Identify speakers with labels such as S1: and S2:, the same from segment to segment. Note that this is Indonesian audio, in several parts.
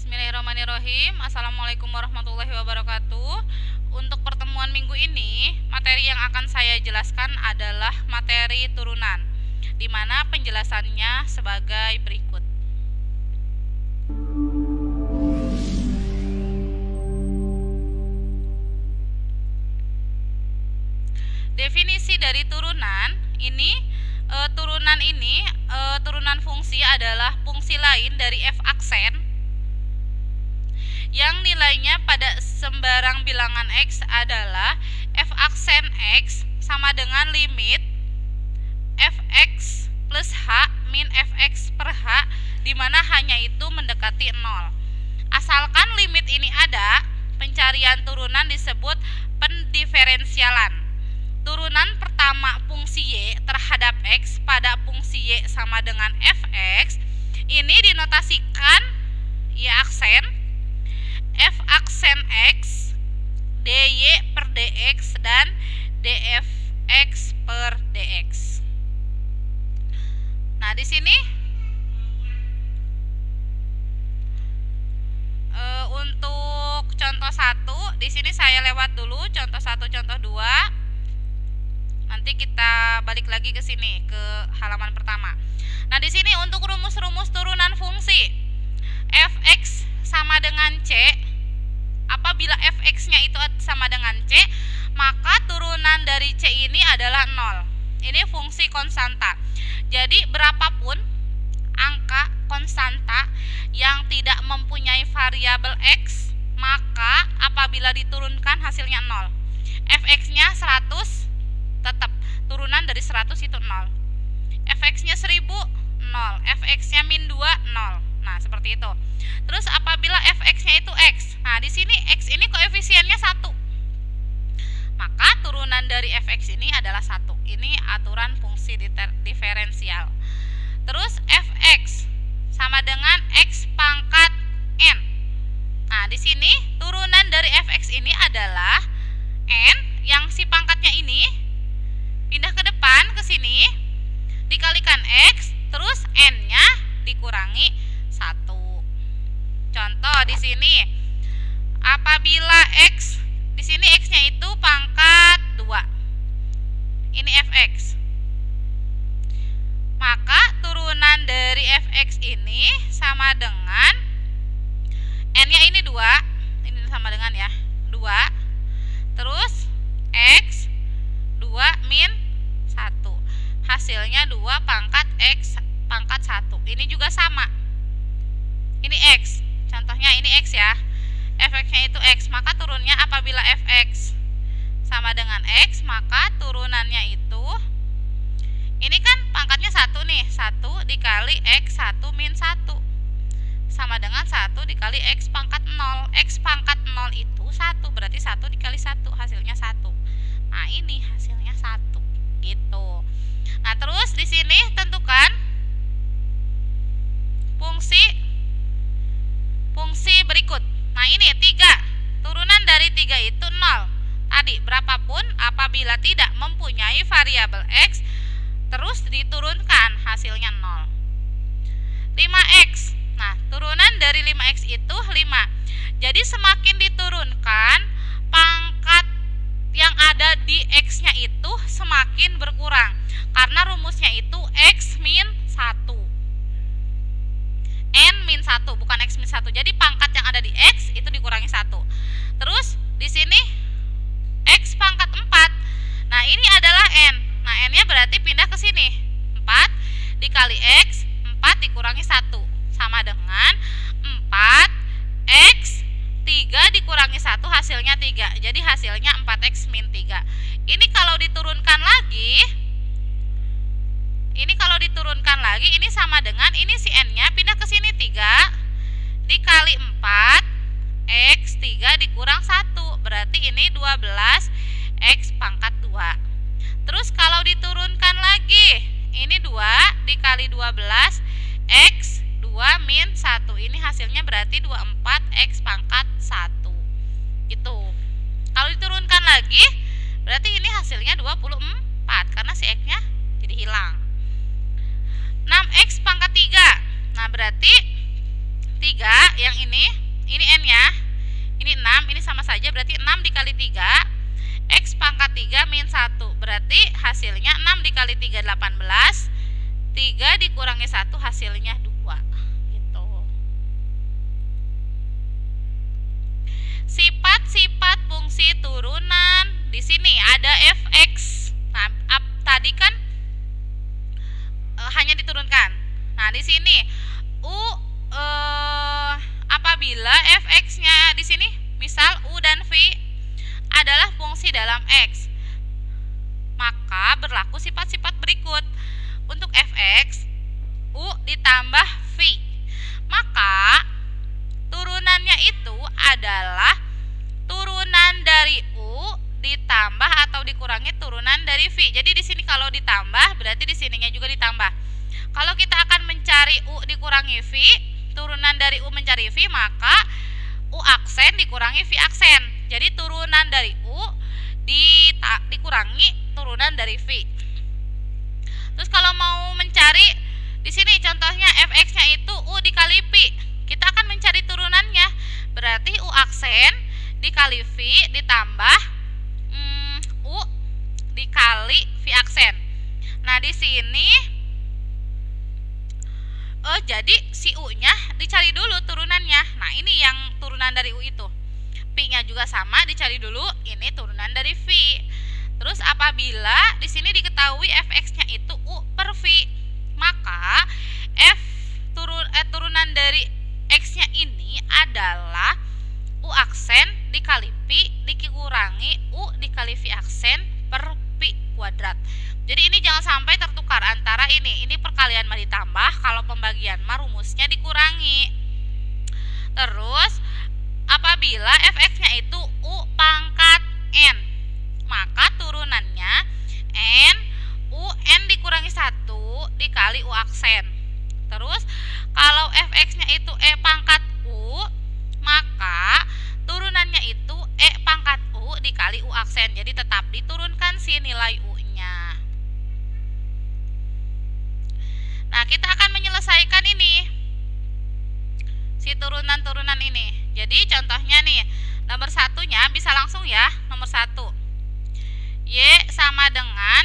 S1: Bismillahirrahmanirrahim. Assalamualaikum warahmatullahi wabarakatuh. Untuk pertemuan minggu ini, materi yang akan saya jelaskan adalah materi turunan, di mana penjelasannya sebagai berikut. Definisi dari turunan turunan fungsi adalah fungsi lain dari f aksen yang nilainya pada sembarang bilangan x adalah f aksen x sama dengan limit fx plus h min fx per h, di mana hanya itu mendekati 0. Asalkan limit ini ada, pencarian turunan disebut pendiferensialan. Turunan pertama fungsi y terhadap x pada fungsi y sama dengan fx ini dinotasikan y aksen f aksen x dy per dx dan dfx per dx. Nah, di sini untuk contoh 1, di sini saya lewat dulu contoh 1, contoh 2. Nanti kita balik lagi ke sini ke halaman pertama. Nah, di sini untuk rumus-rumus turunan fungsi fx sama dengan c, apabila fx-nya itu sama dengan c, maka turunan dari c ini adalah 0. Ini fungsi konstanta. Jadi berapapun angka konstanta yang tidak mempunyai variabel x, maka apabila diturunkan hasilnya 0. Fx-nya 100, tetap turunan dari 100 itu 0. Fx-nya 1000, 0. Fx-nya min 2, 0. Nah, seperti itu. Terus apabila fx-nya itu x, nah di sini x ini koefisiennya 1, maka turunan dari fx ini adalah 1. Ini aturan fungsi diferensial. Terus fx sama dengan x pangkat n. Nah, di sini turunan dari fx ini adalah n yang si pangkatnya ini pindah ke depan ke sini dikalikan x, terus n-nya dikurangi 1. Contoh di sini, apabila x di sini x-nya itu pangkat 2. Ini fx. Maka turunan dari fx ini sama dengan n-nya ini 2. Ini sama dengan ya, 2. Terus x 2 min 1. Hasilnya 2 pangkat x pangkat 1. Ini juga sama. Ini x. Contohnya ini x ya. Fx-nya itu x, maka turunnya apabila fx sama dengan x, maka turunannya itu ini kan pangkatnya 1 nih. 1 dikali x 1 min 1 sama dengan 1 dikali x pangkat 0. X pangkat 0 itu 1, berarti 1 dikali 1 hasilnya 1. Nah, ini hasilnya 1 gitu. Nah, terus di sini tentukan fungsi berikut. Nah, ini 3. Turunan dari 3 itu 0. Tadi berapapun apabila tidak mempunyai variabel x, terus diturunkan hasilnya 0. 5x. Nah, turunan dari 5x itu 5. Jadi semakin diturunkan, pangkat yang ada di x-nya itu semakin berkurang, karena rumusnya itu x min 1. N min 1, bukan x min 1. Jadi pangkat yang ada di x itu dikurangi 1. Terus di sini x pangkat 4. Nah, ini adalah n. Nah, n-nya berarti pindah ke sini. 4 dikali x, 4 dikurangi 1 sama dengan 4x 3 dikurangi 1 hasilnya 3. Jadi hasilnya 4x min 3. Ini kalau diturunkan lagi, ini sama dengan ini si n-nya pindah ke sini 3 dikali 4 x 3 dikurang 1. Berarti ini 12x pangkat 2. Terus kalau diturunkan lagi, ini 2 dikali 12 x 2 min 1. Ini hasilnya berarti 24x pangkat 1. Gitu. Kalau diturunkan lagi, berarti ini hasilnya 24 karena si x-nya jadi hilang. 6x pangkat 3. Nah, berarti 3 yang ini min 1. Berarti hasilnya 6 dikali 3 18. 3 dikurangi 1 hasilnya 2. Gitu. Sifat-sifat fungsi turunan. Di sini ada fx. Nah, tadi kan hanya diturunkan. Nah, di sini apabila fx-nya di sini misal u dan v adalah fungsi dalam x, maka berlaku sifat-sifat berikut. Untuk fx, u ditambah v, maka turunannya itu adalah turunan dari u ditambah atau dikurangi turunan dari v. Jadi di sini kalau ditambah berarti di sininya juga ditambah. Kalau kita akan mencari u dikurangi v, turunan dari u mencari v, maka u aksen dikurangi v aksen. Jadi turunan dari u dikurangi turunan dari v. Terus kalau mau mencari di sini contohnya fx-nya itu u dikali v, kita akan mencari turunannya. Berarti u aksen dikali v ditambah u dikali v aksen. Nah, di sini jadi si u-nya dicari dulu turunannya. Nah, ini yang turunan dari u itu. V-nya juga sama dicari dulu, ini turunan dari v. Terus apabila di sini diketahui fx-nya itu u per v, maka turunan dari x-nya ini adalah u aksen dikali v dikurangi u dikali v aksen per v kuadrat. Jadi ini jangan sampai tertukar antara ini perkalian mah ditambah, kalau pembagian mah rumusnya dikurangi. Terus apabila fx-nya itu u pangkat n, maka turunannya n dikurangi 1 dikali u aksen. Terus kalau fx-nya itu e pangkat u, maka turunannya itu e pangkat u dikali u aksen. Jadi tetap diturunkan si nilai u-nya. Nah, kita akan menyelesaikan ini, si turunan-turunan ini. Jadi contohnya nih, nomor satunya bisa langsung ya, nomor 1. Y sama dengan,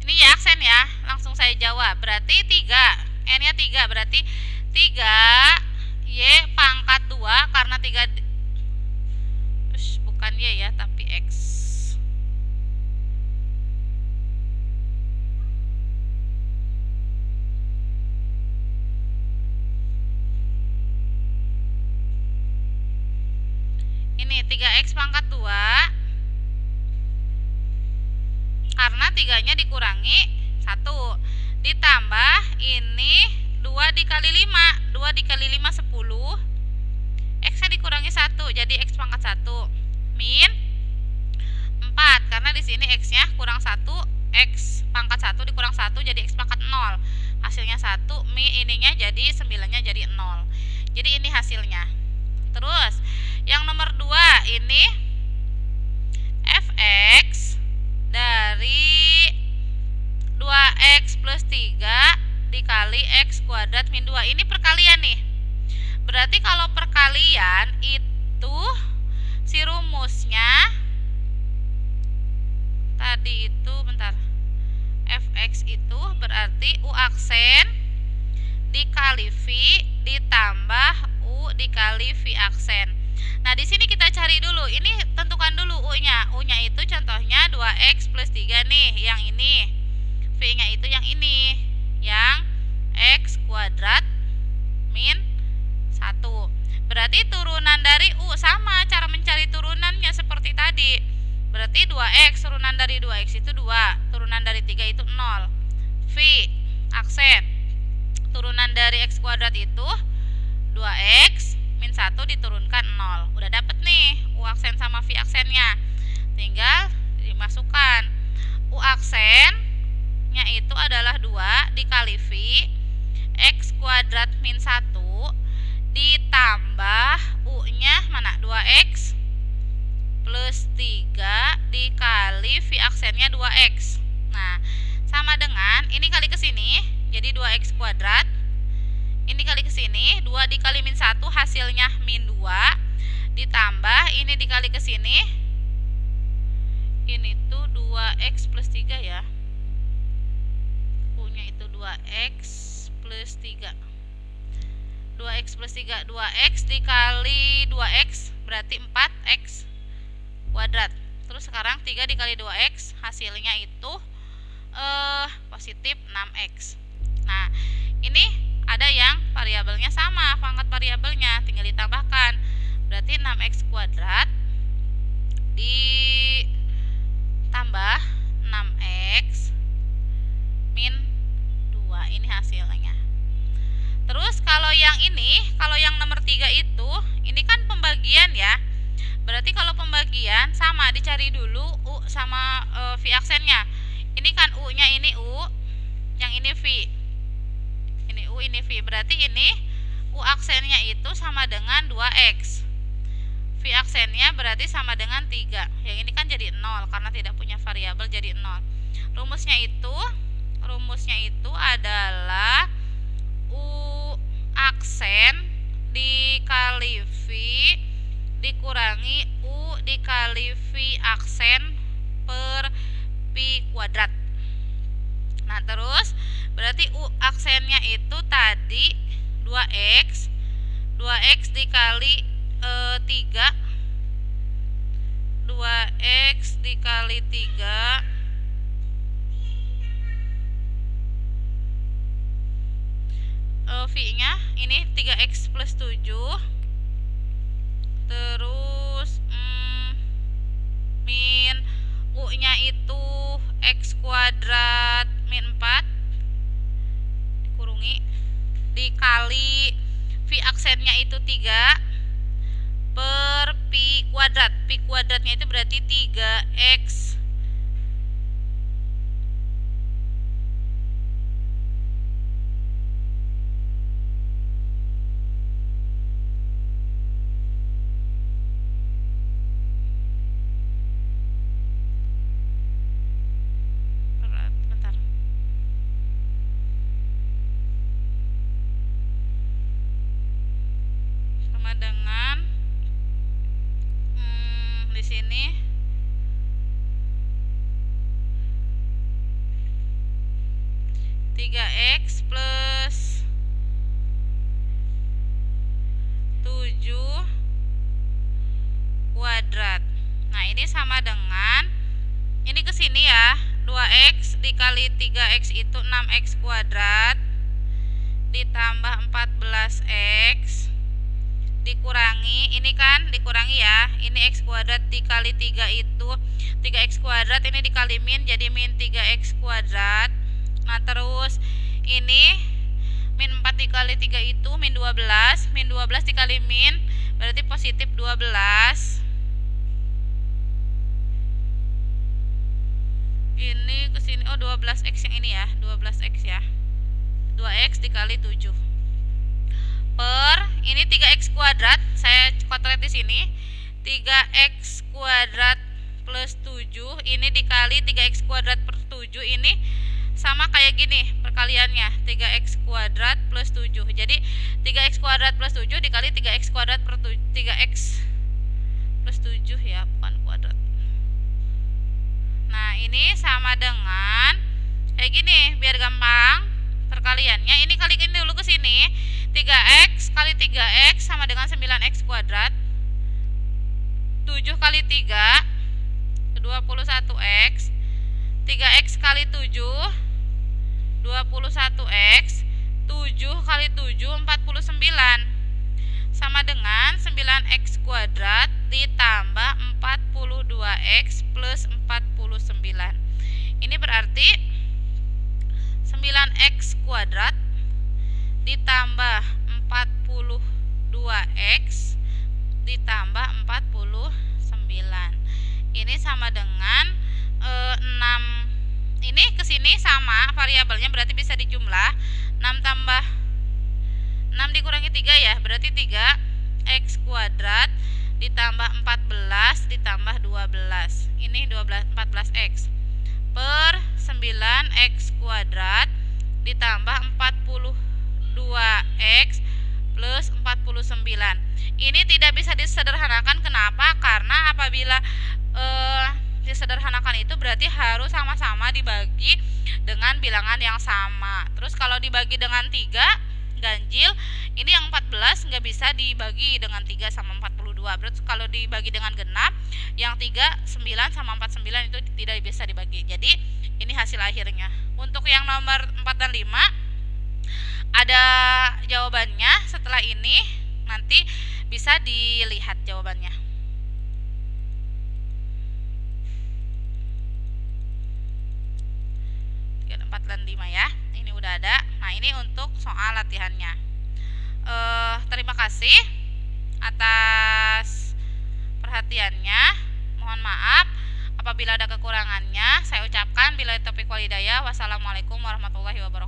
S1: ini y aksen ya, langsung saya jawab. Berarti 3, n-nya 3, berarti 3 y pangkat 2, karena 3, bukan y ya, tapi x. Ini 3x pangkat 2, karena 3-nya dikurangi 1, ditambah ini 2 dikali 5, 2 dikali 5 10, x-nya dikurangi 1, jadi x pangkat 1, min 4, karena di sini x-nya kurang 1, x pangkat 1 dikurang 1 jadi x pangkat 0, hasilnya 1, min ininya jadi 9-nya jadi 0. Jadi ini hasilnya. Terus yang nomor 2 ini fx dari 2x plus 3 dikali x kuadrat min 2. Ini perkalian nih. Berarti kalau perkalian itu si rumusnya tadi itu fx itu berarti u aksen dikali v ditambah u dikali v aksen. Nah, di sini kita cari dulu. Ini tentukan dulu u-nya. U-nya itu contohnya 2x plus 3 nih, yang ini. V-nya itu yang ini, yang x kuadrat min 1. Berarti turunan dari u sama cara mencari turunannya seperti tadi. Berarti 2x turunan dari 2x itu 2, turunan dari 3 itu 0. V aksen turunan dari x kuadrat itu 2x min 1 diturunkan 0. Udah dapet nih u aksen sama v aksennya. Tinggal dimasukkan. U aksennya itu adalah 2 dikali v x kuadrat min 1 ditambah u-nya mana? 2x plus 3 dikali v aksennya 2x. Nah, sama dengan ini kali ke sini jadi 2x kuadrat. Ini kali ke sini 2 dikali min 1 hasilnya min 2 ditambah ini dikali ke sini ini tuh 2x plus 3 ya. U-nya itu 2x plus 3. 2x plus 3, 2x dikali 2x berarti 4x kuadrat. Terus sekarang 3 dikali 2x hasilnya itu positif 6x. Nah, ini ada yang variabelnya sama, pangkat variabelnya tinggal ditambahkan. Berarti 6x kuadrat ditambah 6x min 2. Ini hasilnya. Terus kalau yang ini, kalau yang nomor 3 itu, ini kan pembagian ya. Berarti kalau pembagian sama, dicari dulu U sama V aksennya. Ini kan U-nya ini U, yang ini V. Ini U, ini V. Berarti ini U aksennya itu sama dengan 2x. V aksennya berarti sama dengan 3. Yang ini kan jadi 0 karena tidak punya variabel, jadi 0. Rumusnya itu adalah U aksen dikali V dikurangi U dikali V aksen per Pi kuadrat. Nah, terus berarti U aksennya itu tadi 2x dikali 3, 2x dikali 3 V-nya ini 3x plus 7, terus min U-nya itu x kuadrat min 4 dikurungi dikali V aksennya itu 3 per Pi kuadrat. Pi kuadratnya itu berarti 3x. Bentar. Sama dengan di sini tiga x plus 7 kuadrat. Nah, ini sama dengan ini ke sini ya, 2x dikali 3x itu 6x kuadrat ditambah 14x dikurangi, ini kan dikurangi ya, ini x kuadrat dikali 3 itu 3x kuadrat, ini dikali min jadi min 3x kuadrat. Nah, terus ini min 4 dikali 3 itu min 12, min 12 dikali min berarti positif 12. Ini kesini, oh 12x yang ini ya, 12x ya, 2x dikali 7 per ini 3x kuadrat, saya kotret di sini 3x kuadrat plus 7 ini dikali 3x kuadrat per 7, ini sama kayak gini perkaliannya, 3x kuadrat plus 7. Jadi 3x kuadrat plus 7 dikali 3x kuadrat per 7, 3x plus 7 ya, bukan kuadrat. Nah, ini sama dengan kayak gini, biar gampang perkaliannya. Ini kali ini dulu ke sini. 3x kali 3x sama dengan 9x kuadrat. 7 kali 3 21x. 3x kali 7 21x. 7 kali 7 49. Sama dengan 9x kuadrat ditambah 42x plus 49. Ini berarti 9x kuadrat ditambah 42x ditambah 49. Ini sama dengan 6. Ini kesini sama variabelnya, berarti bisa dijumlah. 6 tambah 6 dikurangi 3 ya, berarti 3x kuadrat ditambah 14 ditambah 12. Ini 14x per 9x kuadrat ditambah 42x plus 49. Ini tidak bisa disederhanakan. Kenapa? Karena apabila disederhanakan itu berarti harus sama-sama dibagi dengan bilangan yang sama. Terus kalau dibagi dengan 3 ganjil, ini yang 14 nggak bisa dibagi dengan 3 sama 42. Berarti kalau dibagi dengan genap, yang 3, 9 sama 49 itu tidak bisa dibagi. Jadi ini hasil akhirnya. Untuk yang nomor 4 dan 5 ada jawabannya. Setelah ini nanti bisa dilihat jawabannya. 4 dan 5 ya. Ini udah ada. Nah, ini untuk soal latihannya. Terima kasih atas perhatiannya. Mohon maaf apabila ada kekurangannya. Saya ucapkan billahi taufiq wal hidayah. Wassalamualaikum warahmatullahi wabarakatuh.